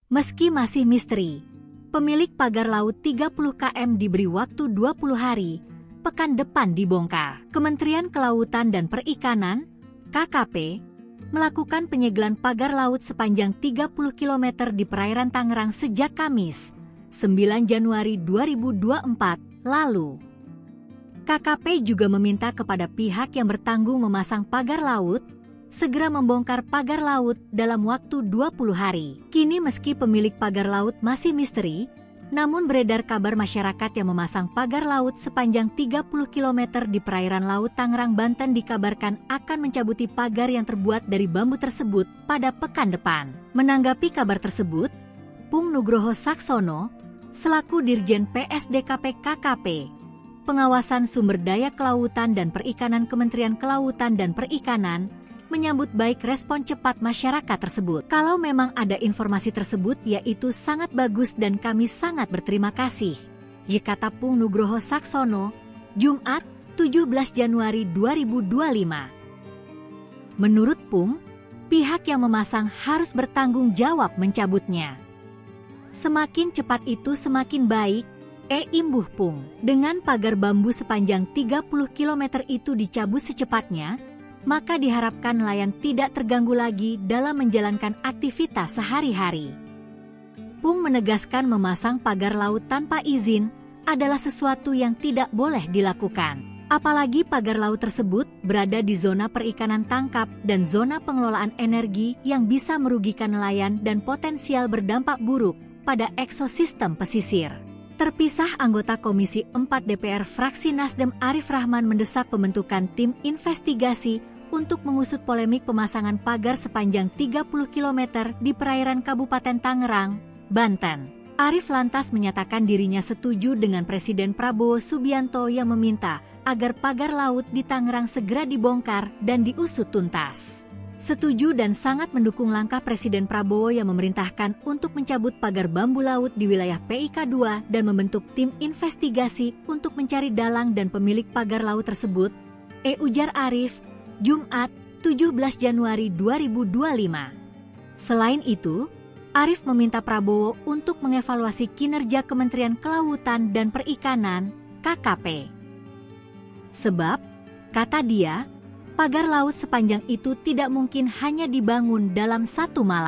Meski masih misteri, pemilik pagar laut 30 km diberi waktu 20 hari, pekan depan dibongkar. Kementerian Kelautan dan Perikanan, KKP, melakukan penyegelan pagar laut sepanjang 30 km di perairan Tangerang sejak Kamis, 9 Januari 2024 lalu. KKP juga meminta kepada pihak yang bertanggung memasang pagar laut segera membongkar pagar laut dalam waktu 20 hari. Kini meski pemilik pagar laut masih misteri, namun beredar kabar masyarakat yang memasang pagar laut sepanjang 30 km di perairan laut Tangerang, Banten dikabarkan akan mencabuti pagar yang terbuat dari bambu tersebut pada pekan depan. Menanggapi kabar tersebut, Pung Nugroho Saksono, selaku Dirjen PSDKP KKP, Pengawasan Sumber Daya Kelautan dan Perikanan Kementerian Kelautan dan Perikanan, menyambut baik respon cepat masyarakat tersebut. Kalau memang ada informasi tersebut, yaitu sangat bagus dan kami sangat berterima kasih, kata Pung Nugroho Saksono, Jumat 17 Januari 2025. Menurut Pung, pihak yang memasang harus bertanggung jawab mencabutnya. Semakin cepat itu semakin baik, imbuh Pung. Dengan pagar bambu sepanjang 30 km itu dicabut secepatnya, maka diharapkan nelayan tidak terganggu lagi dalam menjalankan aktivitas sehari-hari. Pung menegaskan memasang pagar laut tanpa izin adalah sesuatu yang tidak boleh dilakukan. Apalagi pagar laut tersebut berada di zona perikanan tangkap dan zona pengelolaan energi yang bisa merugikan nelayan dan potensial berdampak buruk pada ekosistem pesisir. Terpisah, anggota Komisi 4 DPR fraksi Nasdem Arif Rahman mendesak pembentukan tim investigasi untuk mengusut polemik pemasangan pagar sepanjang 30 km di perairan Kabupaten Tangerang, Banten. Arif lantas menyatakan dirinya setuju dengan Presiden Prabowo Subianto yang meminta agar pagar laut di Tangerang segera dibongkar dan diusut tuntas. Setuju dan sangat mendukung langkah Presiden Prabowo yang memerintahkan untuk mencabut pagar bambu laut di wilayah PIK 2 dan membentuk tim investigasi untuk mencari dalang dan pemilik pagar laut tersebut, ujar Arif, Jumat 17 Januari 2025. Selain itu, Arif meminta Prabowo untuk mengevaluasi kinerja Kementerian Kelautan dan Perikanan, KKP. Sebab, kata dia, pagar laut sepanjang itu tidak mungkin hanya dibangun dalam satu malam.